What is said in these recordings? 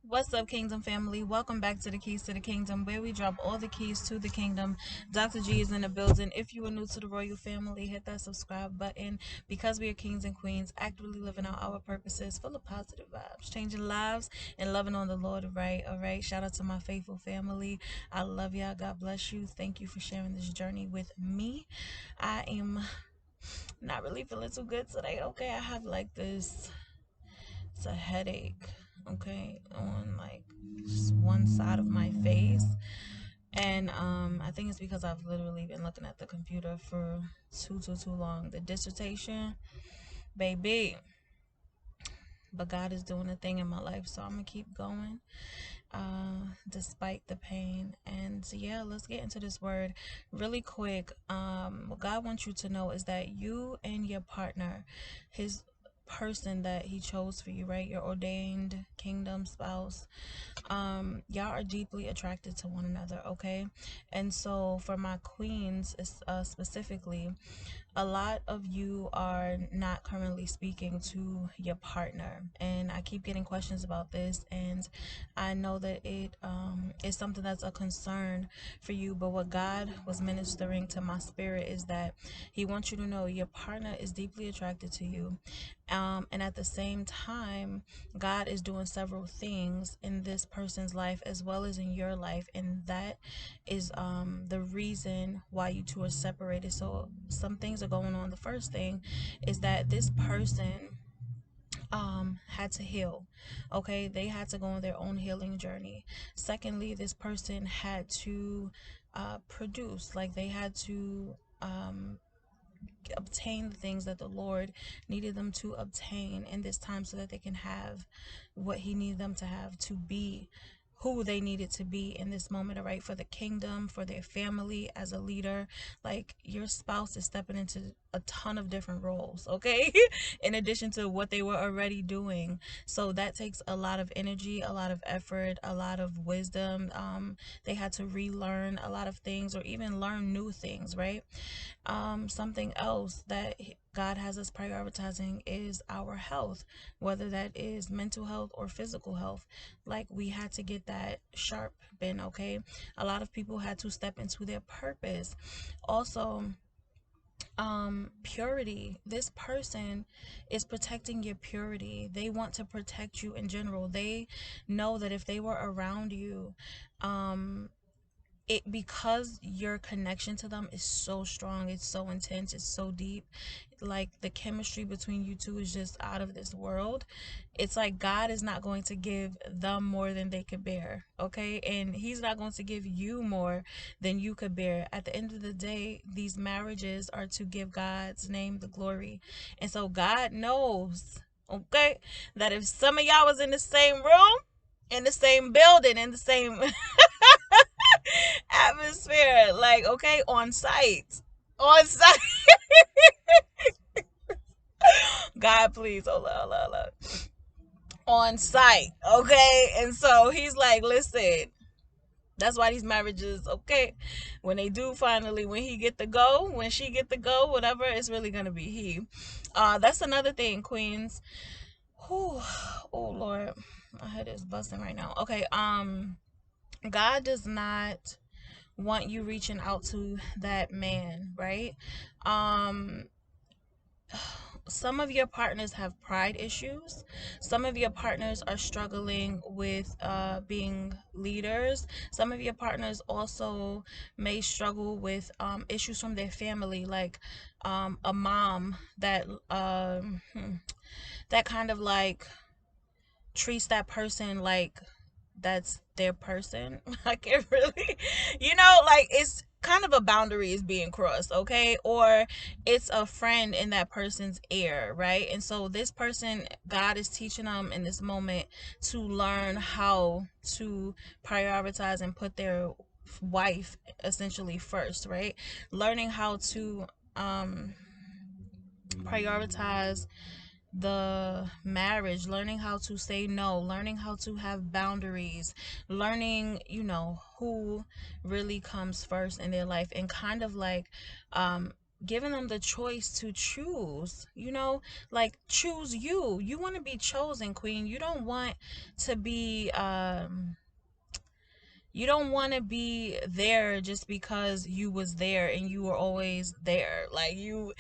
What's up, Kingdom family? Welcome back to the Keys to the Kingdom, where we drop all the keys to the kingdom. Dr. G is in the building. If you are new to the royal family, hit that subscribe button because we are kings and queens, actively living out our purposes, full of positive vibes, changing lives, and loving on the Lord. Right, all right. Shout out to my faithful family. I love y'all. God bless you. Thank you for sharing this journey with me. I am not really feeling too good today. Okay, I have like this. It's a headache, okay, on like just one side of my face. And I think it's because I've literally been looking at the computer for too long. The dissertation, baby. But God is doing a thing in my life, so I'm gonna keep going despite the pain. And yeah, let's get into this word really quick. What God wants you to know is that you and your partner, his person that he chose for you, right, your ordained kingdom spouse, y'all are deeply attracted to one another, okay? And so for my queens, specifically, a lot of you are not currently speaking to your partner, and I keep getting questions about this, and I know that it is something that's a concern for you. But what God was ministering to my spirit is that he wants you to know your partner is deeply attracted to you, and at the same time, God is doing several things in this person's life as well as in your life, and that is the reason why you two are separated. So some things are going on. The first thing is that this person had to heal. Okay, they had to go on their own healing journey. Secondly, this person had to produce, like they had to obtain the things that the Lord needed them to obtain in this time so that they can have what he needed them to have to be who they needed to be in this moment, all right, for the kingdom, for their family, as a leader. Like, your spouse is stepping into a ton of different roles, okay, in addition to what they were already doing. So that takes a lot of energy, a lot of effort, a lot of wisdom. They had to relearn a lot of things or even learn new things, right? Something else that God has us prioritizing is our health, whether that is mental health or physical health. Like, we had to get that sharp been, okay? A lot of people had to step into their purpose. Also, purity. This person is protecting your purity. They want to protect you in general. They know that if they were around you, um it, because your connection to them is so strong, it's so intense, it's so deep, like the chemistry between you two is just out of this world. It's like God is not going to give them more than they could bear, okay? And he's not going to give you more than you could bear. At the end of the day, these marriages are to give God's name the glory. And so God knows, okay, that if some of y'all was in the same room, in the same building, in the same atmosphere, like, okay, on site, on site. God, please, hold on, hold on, hold on. On site, okay. And so he's like, listen, that's why these marriages, okay, when they do finally, when he get to go, when she get to go, whatever, it's really gonna be he. That's another thing, queens. Whew. Oh Lord, my head is busting right now. Okay, God does not want you reaching out to that man, right? Um, some of your partners have pride issues. Some of your partners are struggling with being leaders. Some of your partners also may struggle with issues from their family, like a mom that that kind of like treats that person like that's their person. I can't really, like, it's kind of a boundary is being crossed, okay? Or it's a friend in that person's ear, right? And so this person, God is teaching them in this moment to learn how to prioritize and put their wife essentially first, right? Learning how to prioritize the marriage, learning how to say no, learning how to have boundaries, learning, who really comes first in their life, and kind of like giving them the choice to choose, like choose you. You want to be chosen, queen. You don't want to be there just because you was there and you were always there. Like you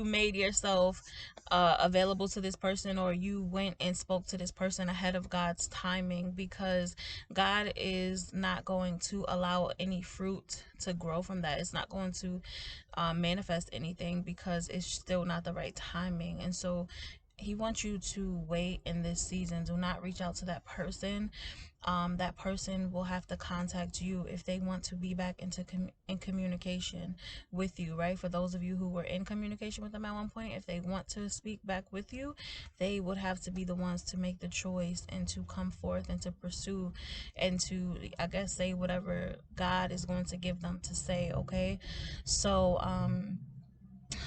made yourself available to this person, or you went and spoke to this person ahead of God's timing, because God is not going to allow any fruit to grow from that. It's not going to manifest anything because it's still not the right timing. And so he wants you to wait in this season. Do not reach out to that person. That person will have to contact you if they want to be back in communication with you, right? For those of you who were in communication with them at one point, if they want to speak back with you, they would have to be the ones to make the choice and to come forth and to pursue and to, I guess, say whatever God is going to give them to say, okay? So,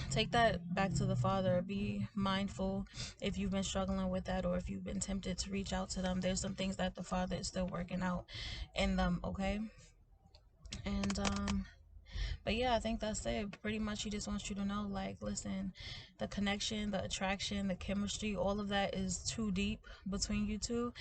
take that back to the Father. Be mindful if you've been struggling with that, or if you've been tempted to reach out to them. There's some things that the Father is still working out in them, okay? And but yeah, I think that's it. Pretty much he just wants you to know, like, listen, the connection, the attraction, the chemistry, all of that is too deep between you two.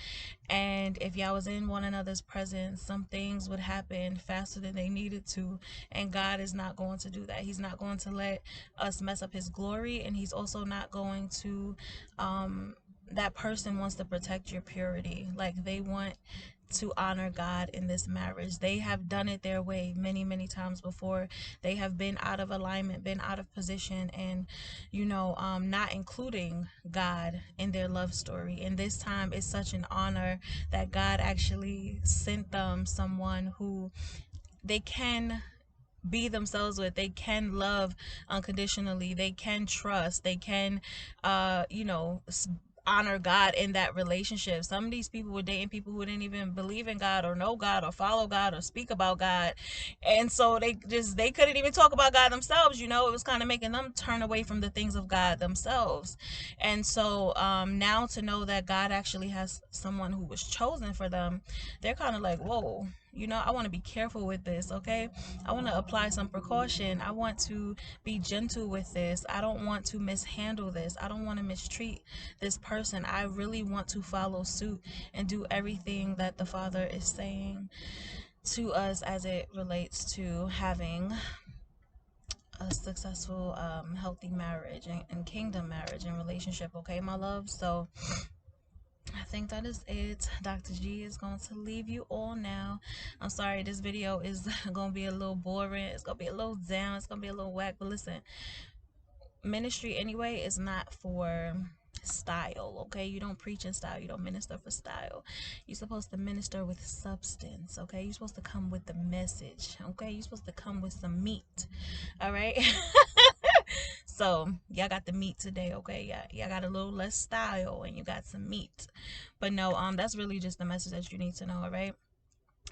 And if y'all was in one another's presence, some things would happen faster than they needed to. And God is not going to do that. He's not going to let us mess up his glory. And he's also not going to, that person wants to protect your purity. Like, they want to honor God in this marriage. They have done it their way many, many times before. They have been out of alignment, been out of position, and not including God in their love story. And this time it's such an honor that God actually sent them someone who they can be themselves with. They can love unconditionally. They can trust. They can honor God in that relationship. Some of these people were dating people who didn't even believe in God or know God or follow God or speak about God, and so they couldn't even talk about God themselves. It was kind of making them turn away from the things of God themselves. And so now to know that God actually has someone who was chosen for them, they're kind of like, whoa, I want to be careful with this, okay? I want to apply some precaution. I want to be gentle with this. I don't want to mishandle this. I don't want to mistreat this person. I really want to follow suit and do everything that the Father is saying to us as it relates to having a successful, healthy marriage and kingdom marriage and relationship, okay, my love? So I think that is it. Dr. G is going to leave you all now. I'm sorry, this video is going to be a little boring. It's going to be a little down. It's going to be a little whack. But listen, ministry anyway is not for style, okay? You don't preach in style. You don't minister for style. You're supposed to minister with substance, okay? You're supposed to come with the message, okay? You're supposed to come with some meat, all right? So y'all got the meat today, okay? Yeah, y'all got a little less style and you got some meat. But no, that's really just the message that you need to know, all right?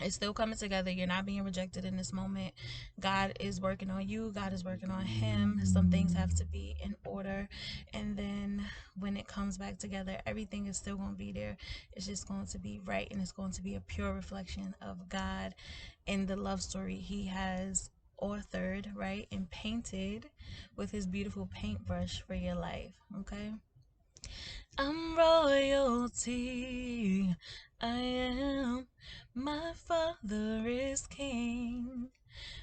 It's still coming together. You're not being rejected in this moment. God is working on you. God is working on him. Some things have to be in order. And then when it comes back together, everything is still going to be there. It's just going to be right. And it's going to be a pure reflection of God in the love story he has authored, right? And painted with his beautiful paintbrush for your life. Okay? I'm royalty. I am. My father is king.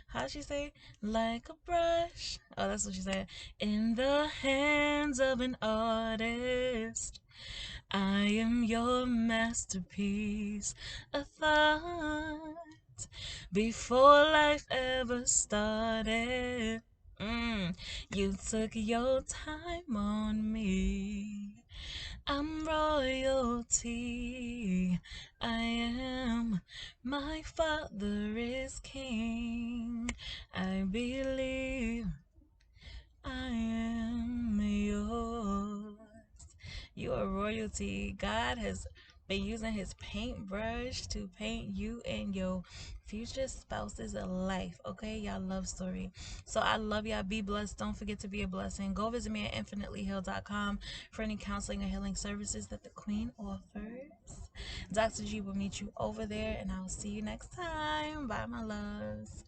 How'd she say? Like a brush. Oh, that's what she said. In the hands of an artist. I am your masterpiece. A thought before life ever started. You took your time on me. I'm royalty. I am. My father is king. I believe I am yours. You are royalty. God has been using his paintbrush to paint you and your future spouses life, okay? Y'all love story. So I love y'all. Be blessed. Don't forget to be a blessing. Go visit me at infinitelyhealed.com for any counseling or healing services that the queen offers. Dr. G will meet you over there, and I'll see you next time. Bye, my loves.